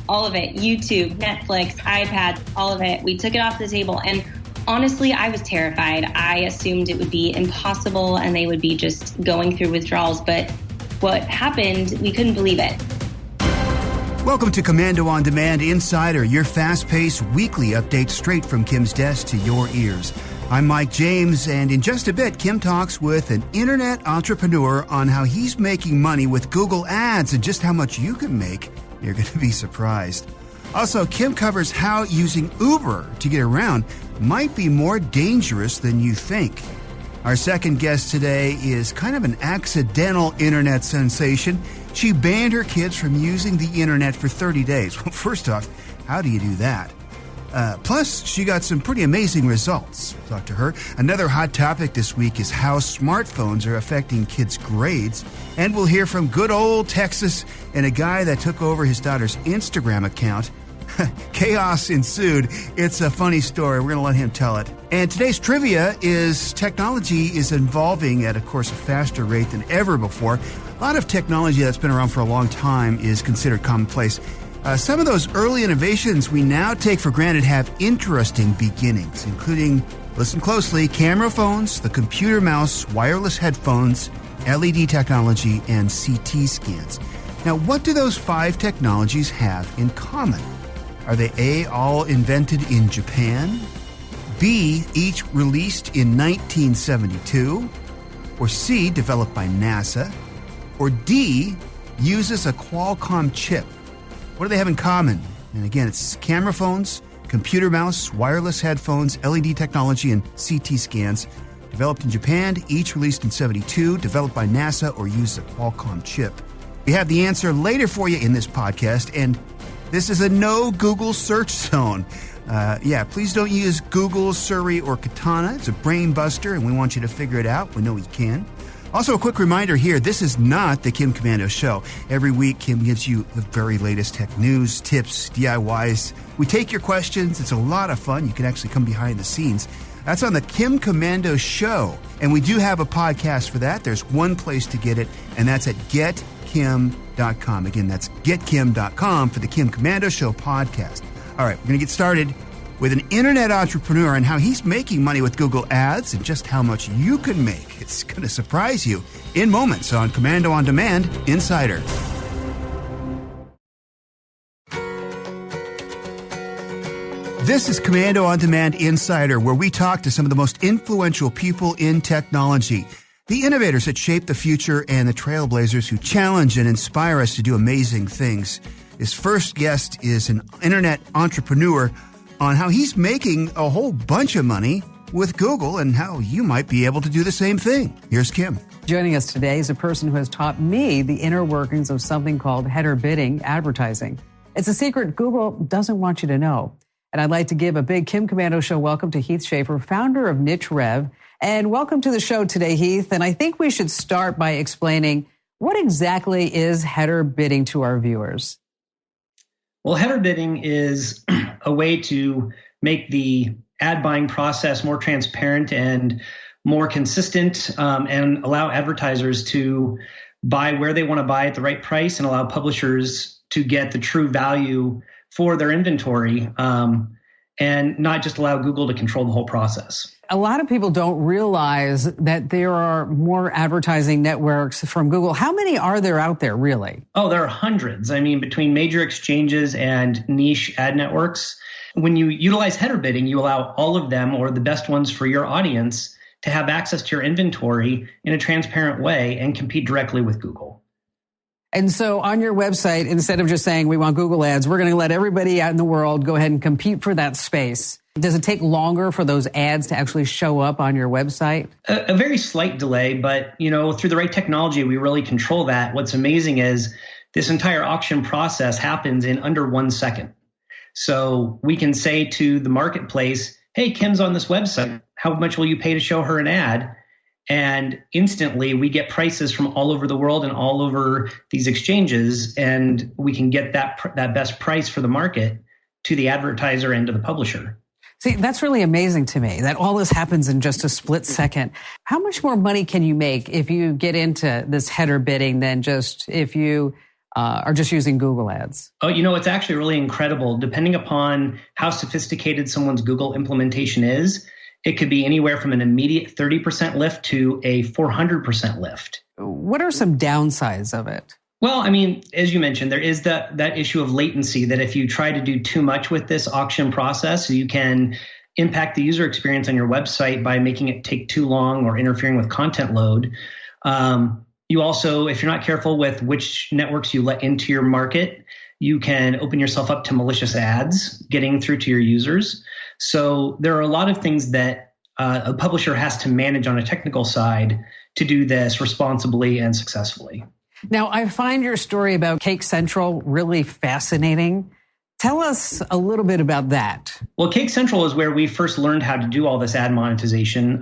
all of it, YouTube, Netflix, iPads, all of it. We took it off the table. And honestly, I was terrified. I assumed it would be impossible and they would be just going through withdrawals. But what happened, we couldn't believe it. Welcome to Komando On Demand Insider, your fast-paced weekly update straight from Kim's desk to your ears. I'm Mike James, and in just a bit, Kim talks with an internet entrepreneur on how he's making money with Google Ads and just how much you can make. You're going to be surprised. Also, Kim covers how using Uber to get around might be more dangerous than you think. Our second guest today is kind of an accidental internet sensation. She banned her kids from using the internet for 30 days. Well, first off, how do you do that? Plus, she got some pretty amazing results. We'll talk to her. Another hot topic this week is how smartphones are affecting kids' grades. And we'll hear from good old Texas and a guy that took over his daughter's Instagram account. Chaos ensued. It's a funny story. We're going to let him tell it. And today's trivia is technology is evolving at, of course, a faster rate than ever before. A lot of technology that's been around for a long time is considered commonplace. Some of those early innovations we now take for granted have interesting beginnings, including, listen closely, camera phones, the computer mouse, wireless headphones, LED technology, and CT scans. Now, what do those 5 technologies have in common? Are they A, all invented in Japan, B, each released in 1972, or C, developed by NASA, or D, uses a Qualcomm chip? What do they have in common? And again, it's camera phones, computer mouse, wireless headphones, LED technology, and CT scans. Developed in Japan, each released in 72, developed by NASA, or use a Qualcomm chip. We have the answer later for you in this podcast, and this is a no Google search zone. Please don't use Google, Siri, or Katana. It's a brain buster, and we want you to figure it out. We know you can. Also, a quick reminder here, this is not the Kim Komando Show. Every week, Kim gives you the very latest tech news, tips, DIYs. We take your questions. It's a lot of fun. You can actually come behind the scenes. That's on the Kim Komando Show. And we do have a podcast for that. There's one place to get it, and that's at getkim.com. Again, that's getkim.com for the Kim Komando Show podcast. All right, we're going to get started with an internet entrepreneur and how he's making money with Google Ads and just how much you can make. It's going to surprise you in moments on Komando On Demand Insider. This is Komando On Demand Insider, where we talk to some of the most influential people in technology, the innovators that shape the future and the trailblazers who challenge and inspire us to do amazing things. His first guest is an internet entrepreneur on how he's making a whole bunch of money with Google and how you might be able to do the same thing. Here's Kim. Joining us today is a person who has taught me the inner workings of something called header bidding advertising. It's a secret Google doesn't want you to know. And I'd like to give a big Kim Komando Show welcome to Heath Schaefer, founder of Niche Rev. And welcome to the show today, Heath. And I think we should start by explaining what exactly is header bidding to our viewers. Well, header bidding is a way to make the ad buying process more transparent and more consistent, and allow advertisers to buy where they want to buy at the right price and allow publishers to get the true value for their inventory, and not just allow Google to control the whole process. A lot of people don't realize that there are more advertising networks from Google. How many are there out there, really? Oh, there are hundreds. I mean, between major exchanges and niche ad networks, when you utilize header bidding, you allow all of them, or the best ones for your audience, to have access to your inventory in a transparent way and compete directly with Google. And so on your website, instead of just saying we want Google ads, we're going to let everybody out in the world go ahead and compete for that space. Does it take longer for those ads to actually show up on your website? A very slight delay, but through the right technology, we really control that. What's amazing is this entire auction process happens in under 1 second. So we can say to the marketplace, hey, Kim's on this website. How much will you pay to show her an ad? And instantly we get prices from all over the world and all over these exchanges, and we can get that best price for the market to the advertiser and to the publisher. See, that's really amazing to me that all this happens in just a split second. How much more money can you make if you get into this header bidding than just if you are just using Google Ads? Oh, it's actually really incredible. Depending upon how sophisticated someone's Google implementation is, it could be anywhere from an immediate 30% lift to a 400% lift. What are some downsides of it? Well, as you mentioned, there is that issue of latency, that if you try to do too much with this auction process, you can impact the user experience on your website by making it take too long or interfering with content load. You also, if you're not careful with which networks you let into your market, you can open yourself up to malicious ads getting through to your users. So there are a lot of things that a publisher has to manage on a technical side to do this responsibly and successfully. Now, I find your story about Cake Central really fascinating. Tell us a little bit about that. Well, Cake Central is where we first learned how to do all this ad monetization.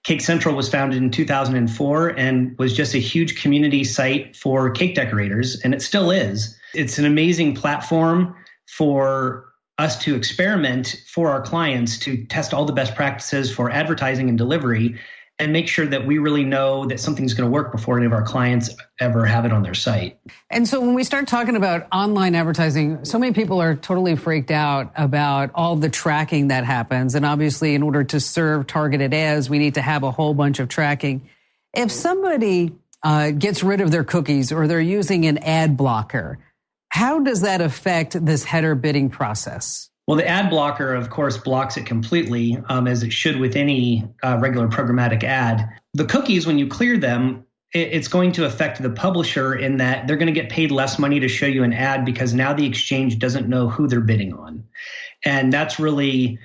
Cake Central was founded in 2004 and was just a huge community site for cake decorators, and it still is. It's an amazing platform for us to experiment for our clients, to test all the best practices for advertising and delivery, and make sure that we really know that something's going to work before any of our clients ever have it on their site. And so when we start talking about online advertising, so many people are totally freaked out about all the tracking that happens. And obviously, in order to serve targeted ads, we need to have a whole bunch of tracking. If somebody gets rid of their cookies or they're using an ad blocker, how does that affect this header bidding process? Well, the ad blocker, of course, blocks it completely, as it should with any regular programmatic ad. The cookies, when you clear them, it's going to affect the publisher in that they're going to get paid less money to show you an ad because now the exchange doesn't know who they're bidding on. And that's really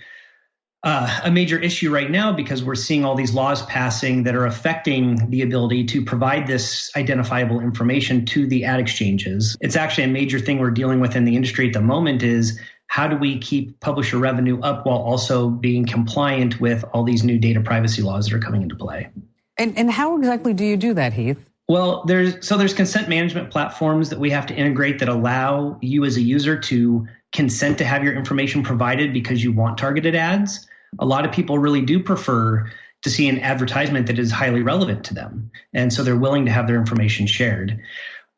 a major issue right now because we're seeing all these laws passing that are affecting the ability to provide this identifiable information to the ad exchanges. It's actually a major thing we're dealing with in the industry at the moment is how do we keep publisher revenue up while also being compliant with all these new data privacy laws that are coming into play? And how exactly do you do that, Heath? Well, there's consent management platforms that we have to integrate that allow you as a user to consent to have your information provided because you want targeted ads. A lot of people really do prefer to see an advertisement that is highly relevant to them. And so they're willing to have their information shared.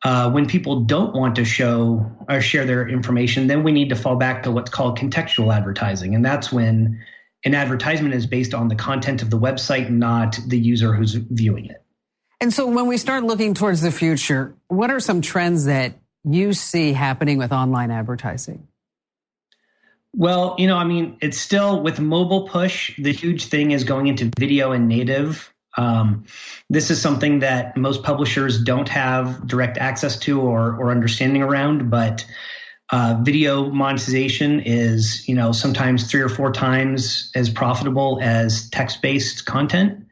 When people don't want to show or share their information, then we need to fall back to what's called contextual advertising. And that's when an advertisement is based on the content of the website, not the user who's viewing it. And so when we start looking towards the future, what are some trends that you see happening with online advertising? Well, it's still with mobile push, the huge thing is going into video and native. This is something that most publishers don't have direct access to or understanding around, but video monetization is, sometimes 3 or 4 times as profitable as text-based content.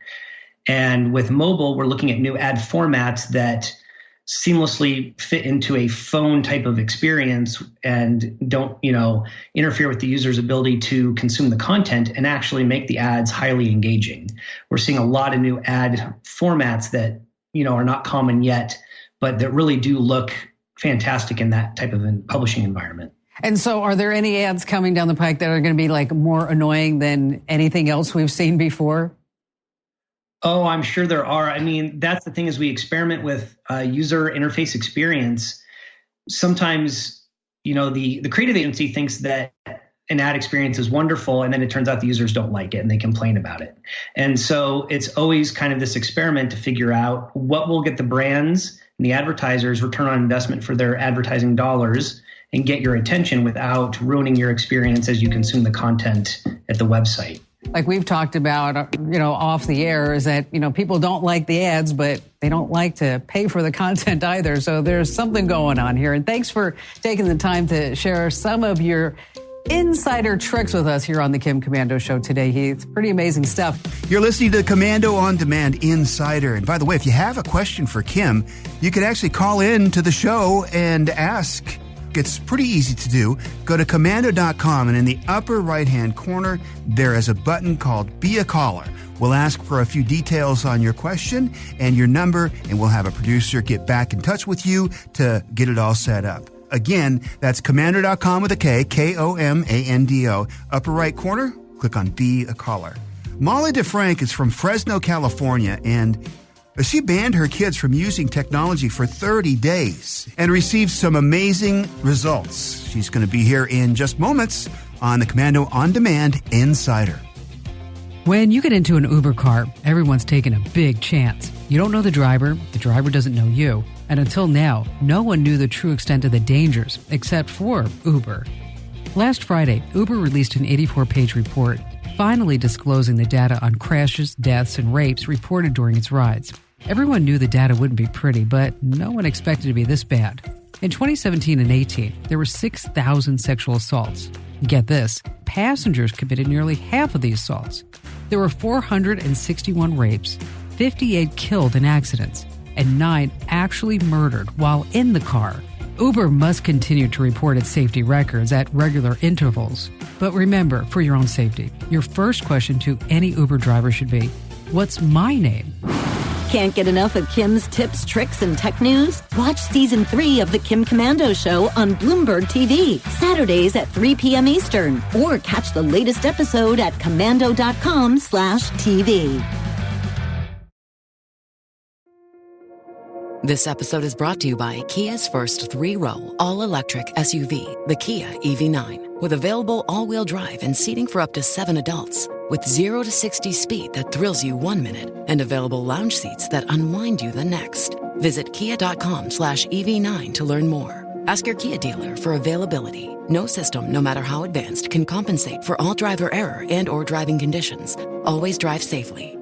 And with mobile, we're looking at new ad formats that seamlessly fit into a phone type of experience and don't, interfere with the user's ability to consume the content and actually make the ads highly engaging. We're seeing a lot of new ad formats that, are not common yet, but that really do look fantastic in that type of publishing environment. And so are there any ads coming down the pike that are going to be like more annoying than anything else we've seen before? Oh, I'm sure there are. That's the thing as we experiment with user interface experience. Sometimes, the creative agency thinks that an ad experience is wonderful, and then it turns out the users don't like it and they complain about it. And so it's always kind of this experiment to figure out what will get the brands and the advertisers return on investment for their advertising dollars and get your attention without ruining your experience as you consume the content at the website. Like we've talked about, off the air is that, people don't like the ads, but they don't like to pay for the content either. So there's something going on here. And thanks for taking the time to share some of your insider tricks with us here on the Kim Komando Show today, Heath. Pretty amazing stuff. You're listening to the Komando On Demand Insider. And by the way, if you have a question for Kim, you can actually call in to the show and ask. It's pretty easy to do. Go to komando.com, and in the upper right-hand corner, there is a button called Be a Caller. We'll ask for a few details on your question and your number, and we'll have a producer get back in touch with you to get it all set up. Again, that's komando.com with a K, Komando. Upper right corner, click on Be a Caller. Molly DeFrank is from Fresno, California, and She banned her kids from using technology for 30 days and received some amazing results. She's going to be here in just moments on the Komando On Demand Insider. When you get into an Uber car, everyone's taking a big chance. You don't know the driver doesn't know you. And until now, no one knew the true extent of the dangers, except for Uber. Last Friday, Uber released an 84-page report, finally disclosing the data on crashes, deaths, and rapes reported during its rides. Everyone knew the data wouldn't be pretty, but no one expected it to be this bad. In 2017 and 18, there were 6,000 sexual assaults. Get this, passengers committed nearly half of these assaults. There were 461 rapes, 58 killed in accidents, and 9 actually murdered while in the car. Uber must continue to report its safety records at regular intervals. But remember, for your own safety, your first question to any Uber driver should be, what's my name? Can't get enough of Kim's tips, tricks, and tech news? Watch Season 3 of The Kim Komando Show on Bloomberg TV, Saturdays at 3 p.m. Eastern. Or catch the latest episode at komando.com/TV. This episode is brought to you by Kia's first 3-row, all-electric SUV, the Kia EV9, with available all-wheel drive and seating for up to 7 adults, with 0 to 60 speed that thrills you 1 minute and available lounge seats that unwind you the next. Visit kia.com/EV9 to learn more. Ask your Kia dealer for availability. No system, no matter how advanced, can compensate for all driver error and or driving conditions. Always drive safely.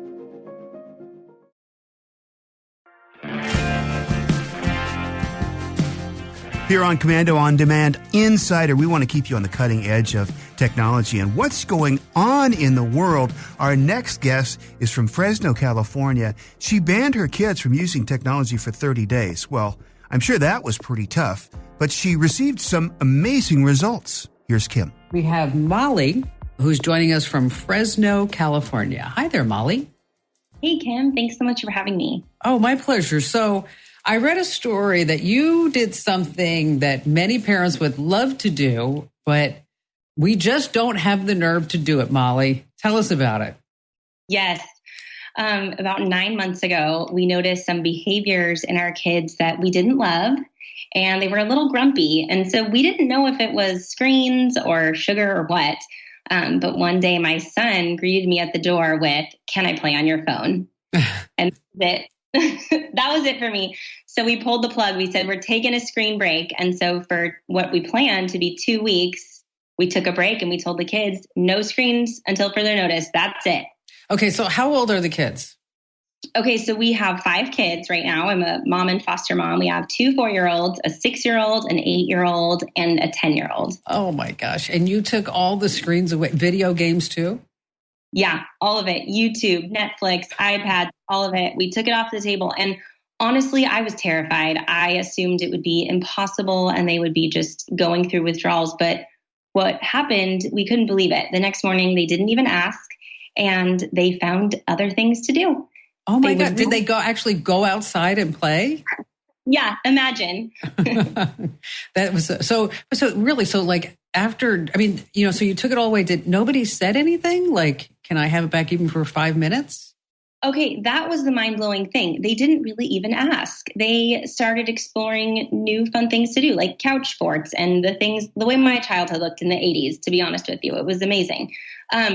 Here on Komando On Demand Insider, we want to keep you on the cutting edge of technology and what's going on in the world. Our next guest is from Fresno, California. She banned her kids from using technology for 30 days. Well, I'm sure that was pretty tough, but she received some amazing results. Here's Kim. We have Molly, who's joining us from Fresno, California. Hi there, Molly. Hey, Kim. Thanks so much for having me. Oh, my pleasure. So I read a story that you did something that many parents would love to do, but we just don't have the nerve to do it, Molly. Tell us about it. Yes. About 9 months ago, we noticed some behaviors in our kids that we didn't love, and they were a little grumpy. And so we didn't know if it was screens or sugar or what. But one day my son greeted me at the door with, "Can I play on your phone?" And that was it for me. So we pulled the plug. We said, we're taking a screen break. And so for what we planned to be 2 weeks, we took a break and we told the kids, no screens until further notice. That's it. Okay. So how old are the kids? Okay. So we have 5 kids right now. I'm a mom and foster mom. We have 2 4-year-olds, a 6-year-old, an 8-year-old, and a 10-year-old. Oh my gosh. And you took all the screens away, video games too? Yeah, all of it. YouTube, Netflix, iPad, all of it. We took it off the table. And honestly, I was terrified. I assumed it would be impossible and they would be just going through withdrawals. But what happened, we couldn't believe it. The next morning, they didn't even ask and they found other things to do. Oh my God. Did they actually go outside and play? Yeah, imagine. That was so like after, I mean, so you took it all away. Did nobody said anything? Like, can I have it back even for 5 minutes? Okay, that was the mind-blowing thing. They didn't really even ask. They started exploring new fun things to do, like couch sports and the way my childhood looked in the 80s, to be honest with you. It was amazing.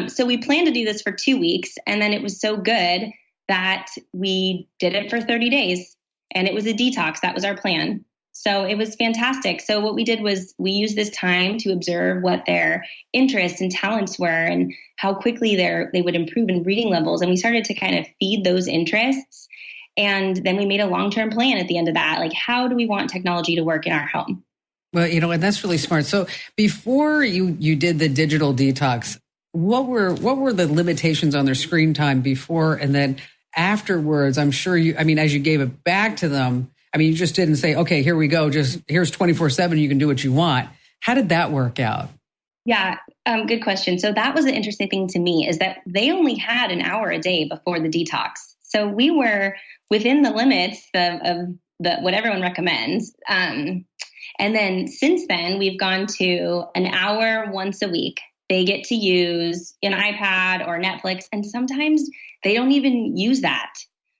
So we planned to do this for 2 weeks, and then it was so good that we did it for 30 days. And it was a detox. That was our plan. So it was fantastic. So what we did was we used this time to observe what their interests and talents were and how quickly they would improve in reading levels. And we started to kind of feed those interests. And then we made a long-term plan at the end of that. Like, how do we want technology to work in our home? Well, and that's really smart. So before you did the digital detox, what were the limitations on their screen time before and then afterwards? I'm sure as you gave it back to them, you just didn't say, okay, here we go. Just here's 24/7. You can do what you want. How did that work out? Yeah, good question. So that was the interesting thing to me is that they only had an hour a day before the detox. So we were within the limits of what everyone recommends. And then since then, we've gone to an hour once a week. They get to use an iPad or Netflix, and sometimes they don't even use that.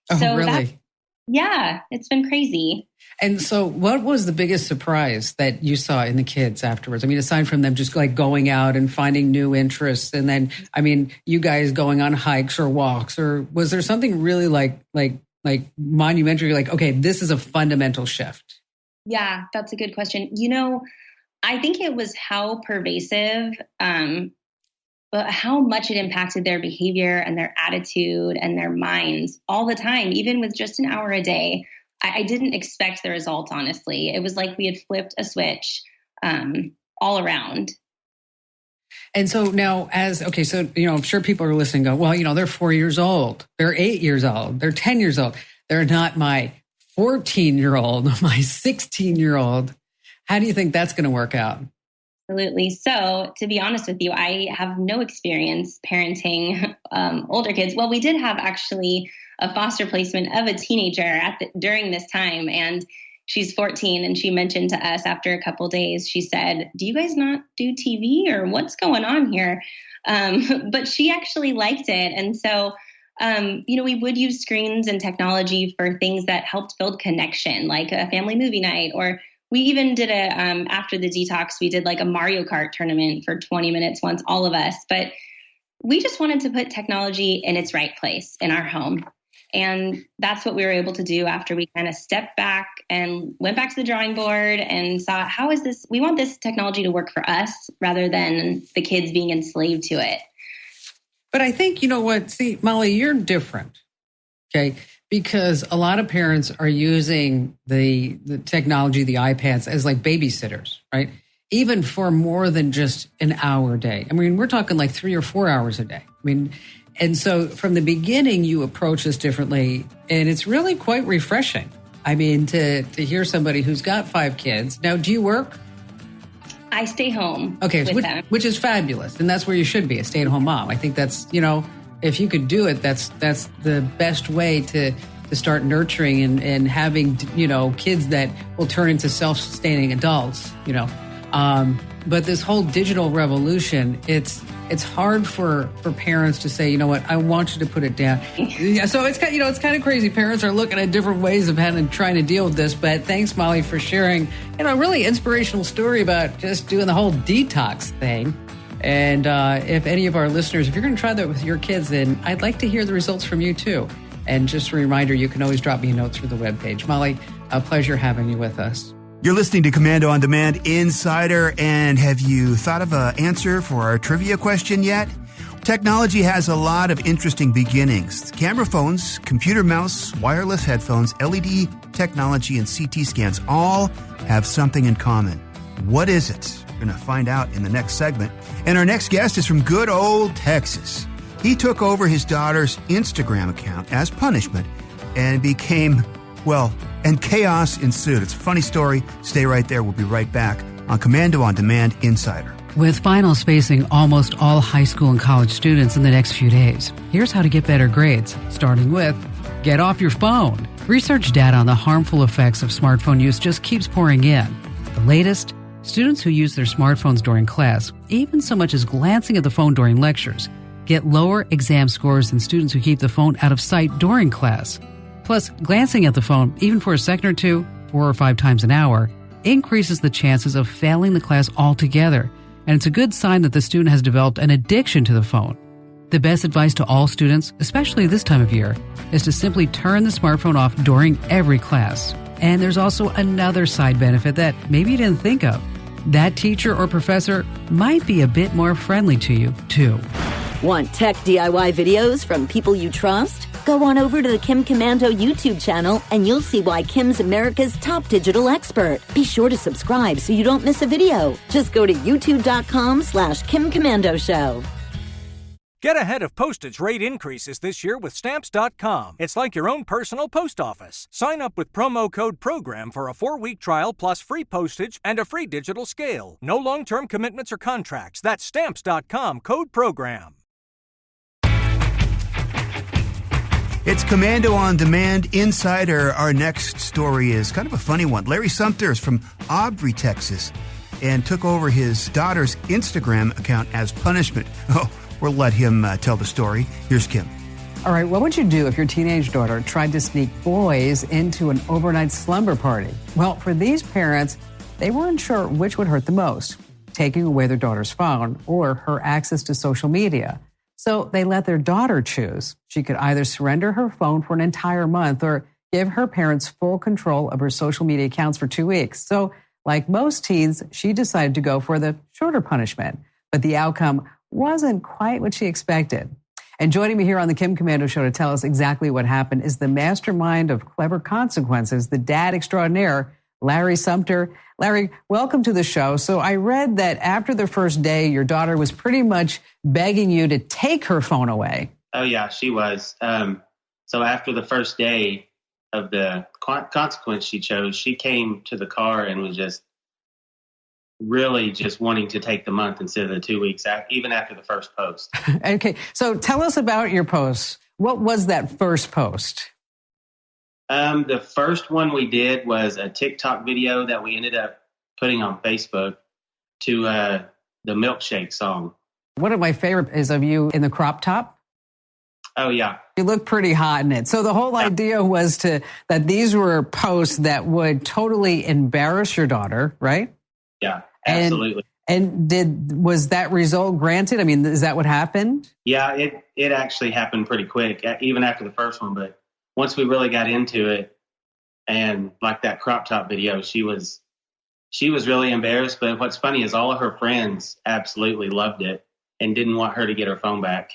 Oh, really? Yeah, it's been crazy. And so what was the biggest surprise that you saw in the kids afterwards? I mean, aside from them just like going out and finding new interests, and then, I mean, you guys going on hikes or walks, or was there something really like monumentary, like, okay, this is a fundamental shift? Yeah, that's a good question. I think it was how pervasive, but how much it impacted their behavior and their attitude and their minds all the time, even with just an hour a day. I didn't expect the results, honestly. It was like we had flipped a switch all around. And so now I'm sure people are listening and go, well, they're 4 years old. They're 8 years old. They're 10 years old. They're not my 14-year-old, my 16-year-old. How do you think that's going to work out? Absolutely. So to be honest with you, I have no experience parenting older kids. Well, we did have actually a foster placement of a teenager during this time. And she's 14. And she mentioned to us after a couple of days, she said, do you guys not do TV or what's going on here? But she actually liked it. And so, we would use screens and technology for things that helped build connection, like a family movie night, or we even did after the detox, we did like a Mario Kart tournament for 20 minutes once, all of us. But we just wanted to put technology in its right place in our home. And that's what we were able to do after we kind of stepped back and went back to the drawing board and saw, we want this technology to work for us rather than the kids being enslaved to it. But I think, see, Molly, you're different, okay? Because a lot of parents are using the technology, the iPads, as like babysitters, right? Even for more than just an hour a day. I mean, we're talking like 3 or 4 hours a day. I mean, and so from the beginning, you approach this differently, and it's really quite refreshing. I mean, to hear somebody who's got 5 kids. Now, do you work? I stay home. Okay, with them. Which is fabulous, and that's where you should be, a stay-at-home mom. I think that's, if you could do it, that's the best way to start nurturing and having, kids that will turn into self-sustaining adults, But this whole digital revolution, it's hard for parents to say, you know what, I want you to put it down. Yeah, so it's kind of crazy. Parents are looking at different ways of trying to deal with this. But thanks, Molly, for sharing, a really inspirational story about just doing the whole detox thing. And if any of our listeners, if you're going to try that with your kids, then I'd like to hear the results from you too. And just a reminder, you can always drop me a note through the webpage. Molly, a pleasure having you with us. You're listening to Komando On Demand Insider, and have you thought of an answer for our trivia question yet? Technology has a lot of interesting beginnings. Camera phones, computer mouse, wireless headphones, LED technology, and CT scans all have something in common. What is it? We're going to find out in the next segment. And our next guest is from good old Texas. He took over his daughter's Instagram account as punishment and became, and chaos ensued. It's a funny story. Stay right there. We'll be right back on Komando On Demand Insider. With finals facing almost all high school and college students in the next few days, here's how to get better grades, starting with get off your phone. Research data on the harmful effects of smartphone use just keeps pouring in. The latest, students who use their smartphones during class, even so much as glancing at the phone during lectures, get lower exam scores than students who keep the phone out of sight during class. Plus, glancing at the phone, even for a second or two, 4 or 5 times an hour, increases the chances of failing the class altogether. And it's a good sign that the student has developed an addiction to the phone. The best advice to all students, especially this time of year, is to simply turn the smartphone off during every class. And there's also another side benefit that maybe you didn't think of. That teacher or professor might be a bit more friendly to you, too. Want tech DIY videos from people you trust? Go on over to the Kim Komando YouTube channel and you'll see why Kim's America's top digital expert. Be sure to subscribe so you don't miss a video. Just go to youtube.com/Kim Komando Show. Get ahead of postage rate increases this year with Stamps.com. It's like your own personal post office. Sign up with promo code PROGRAM for a 4-week trial plus free postage and a free digital scale. No long-term commitments or contracts. That's Stamps.com, code PROGRAM. It's Komando On Demand Insider. Our next story is kind of a funny one. Larry Sumter is from Aubrey, Texas, and took over his daughter's Instagram account as punishment. We'll let him tell the story. Here's Kim. All right, what would you do if your teenage daughter tried to sneak boys into an overnight slumber party? Well, for these parents, they weren't sure which would hurt the most, taking away their daughter's phone or her access to social media. So they let their daughter choose. She could either surrender her phone for an entire month or give her parents full control of her social media accounts for 2 weeks. So like most teens, she decided to go for the shorter punishment, but the outcome wasn't quite what she expected. And joining me here on the Kim Komando Show to tell us exactly what happened is the mastermind of clever consequences, the dad extraordinaire, Larry Sumter. Larry, welcome to the show. So I read that after the first day, your daughter was pretty much begging you to take her phone away. Oh, yeah, she was. So after the first day of the consequence she chose, she came to the car and was just really just wanting to take the month instead of the 2 weeks, even after the first post. Okay, so tell us about your post. What was that first post? The first one we did was a TikTok video that we ended up putting on Facebook to the Milkshake song. One of my favorite is of you in the crop top. Oh, yeah. You look pretty hot in it. So the whole idea was that these were posts that would totally embarrass your daughter, right? Yeah, absolutely. And was that result granted? I mean, is that what happened? Yeah, it actually happened pretty quick, even after the first one. But once we really got into it, and like that crop top video, she was really embarrassed. But what's funny is all of her friends absolutely loved it and didn't want her to get her phone back.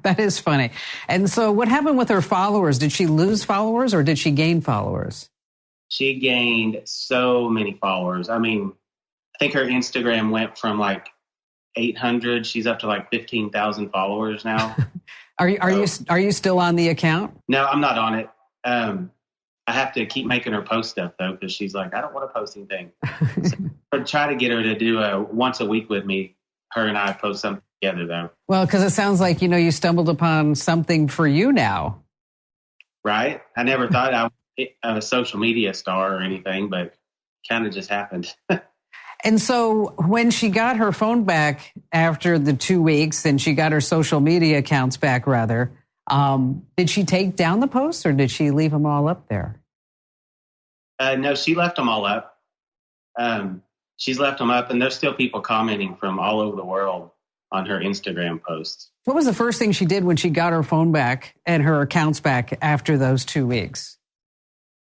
That is funny. And so what happened with her followers? Did she lose followers or did she gain followers? She gained so many followers. I mean, I think her Instagram went from like 800. She's up to like 15,000 followers now. Are you still on the account? No, I'm not on it. I have to keep making her post stuff though, because she's like, I don't want to post anything. So I try to get her to do a once a week with me. Her and I post something together though. Well, because it sounds like, you stumbled upon something for you now. Right? I never thought I was a social media star or anything, but kind of just happened. And so when she got her phone back after the 2 weeks and she got her social media accounts back, rather, did she take down the posts or did she leave them all up there? No, she left them all up. She's left them up, and there's still people commenting from all over the world on her Instagram posts. What was the first thing she did when she got her phone back and her accounts back after those 2 weeks?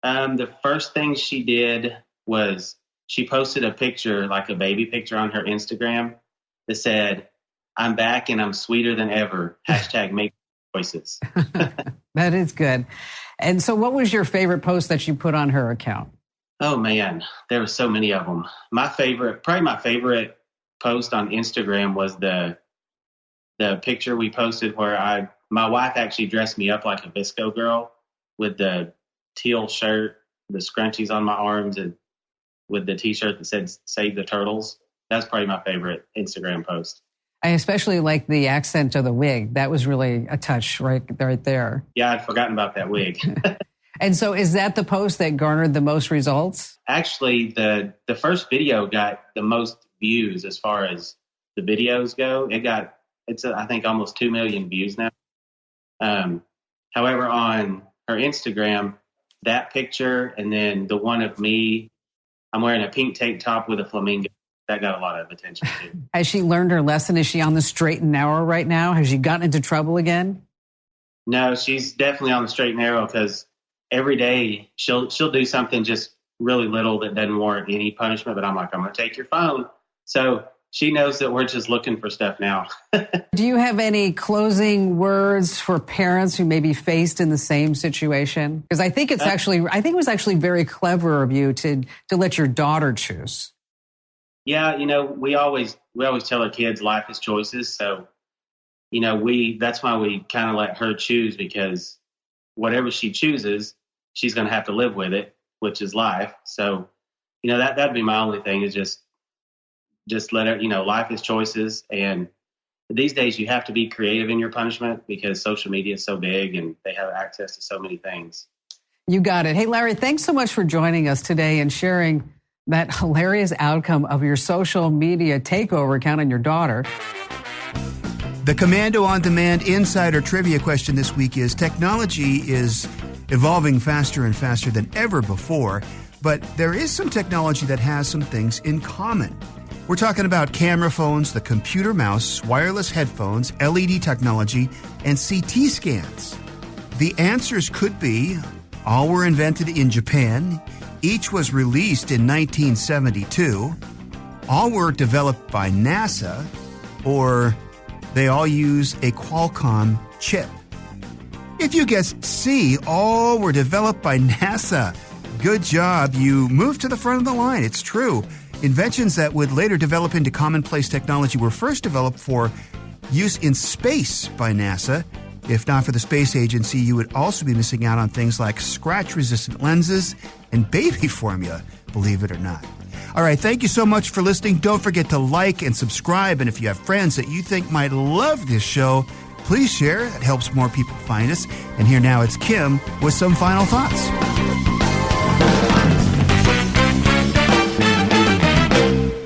The first thing she did was she posted a picture, like a baby picture on her Instagram that said, I'm back and I'm sweeter than ever. # make choices. That is good. And so what was your favorite post that you put on her account? Oh, man, there were so many of them. Probably my favorite post on Instagram was the picture we posted where my wife actually dressed me up like a Visco girl with the teal shirt, the scrunchies on my arms, and with the T-shirt that said Save the Turtles. That's probably my favorite Instagram post. I especially like the accent of the wig. That was really a touch right there. Yeah, I'd forgotten about that wig. And so is that the post that garnered the most results? Actually, the first video got the most views as far as the videos go. It's I think almost 2 million views now. However, on her Instagram, that picture and then the one of me, I'm wearing a pink tank top with a flamingo, that got a lot of attention too. Has she learned her lesson? Is she on the straight and narrow right now? Has she gotten into trouble again? No, she's definitely on the straight and narrow because every day she'll do something just really little that doesn't warrant any punishment. But I'm like, I'm going to take your phone. So she knows that we're just looking for stuff now. Do you have any closing words for parents who may be faced in the same situation? Because I think it was actually very clever of you to let your daughter choose. Yeah, we always tell our kids life is choices. So, that's why we kind of let her choose, because whatever she chooses, she's going to have to live with it, which is life. So, that'd be my only thing is just let her, life is choices. And these days you have to be creative in your punishment because social media is so big and they have access to so many things. You got it. Hey, Larry, thanks so much for joining us today and sharing that hilarious outcome of your social media takeover account on your daughter. The Komando On Demand Insider Trivia question this week is, technology is evolving faster and faster than ever before, but there is some technology that has some things in common. We're talking about camera phones, the computer mouse, wireless headphones, LED technology, and CT scans. The answers could be, all were invented in Japan, each was released in 1972, all were developed by NASA, or they all use a Qualcomm chip. If you guessed C, all were developed by NASA. Good job. You moved to the front of the line. It's true. Inventions that would later develop into commonplace technology were first developed for use in space by NASA. If not for the space agency, you would also be missing out on things like scratch-resistant lenses and baby formula, believe it or not. All right, thank you so much for listening. Don't forget to like and subscribe. And if you have friends that you think might love this show, please share. It helps more people find us. And here now it's Kim with some final thoughts.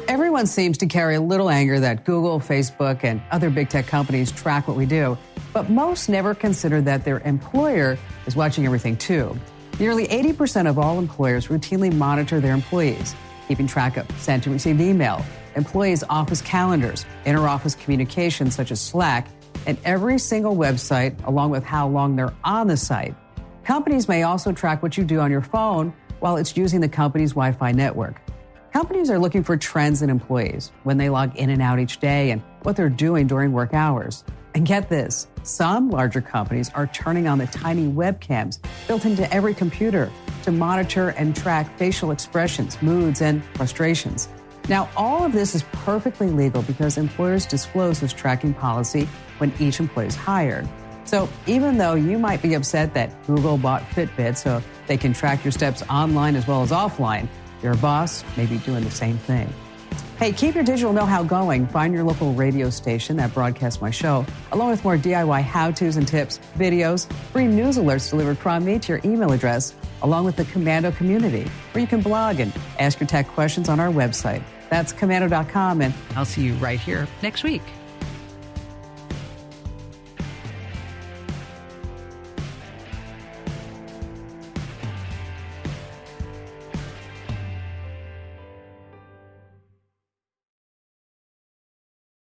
Everyone seems to carry a little anger that Google, Facebook, and other big tech companies track what we do. But most never consider that their employer is watching everything too. Nearly 80% of all employers routinely monitor their employees, keeping track of sent and received email, employees' office calendars, inter-office communications such as Slack, and every single website, along with how long they're on the site. Companies may also track what you do on your phone while it's using the company's Wi-Fi network. Companies are looking for trends in employees, when they log in and out each day, and what they're doing during work hours. And get this, some larger companies are turning on the tiny webcams built into every computer to monitor and track facial expressions, moods, and frustrations. Now, all of this is perfectly legal because employers disclose this tracking policy when each employee is hired. So even though you might be upset that Google bought Fitbit so they can track your steps online as well as offline, your boss may be doing the same thing. Hey, keep your digital know-how going. Find your local radio station that broadcasts my show, along with more DIY how-tos and tips, videos, free news alerts delivered from me to your email address, along with the Komando community, where you can blog and ask your tech questions on our website. That's Komando.com, and I'll see you right here next week.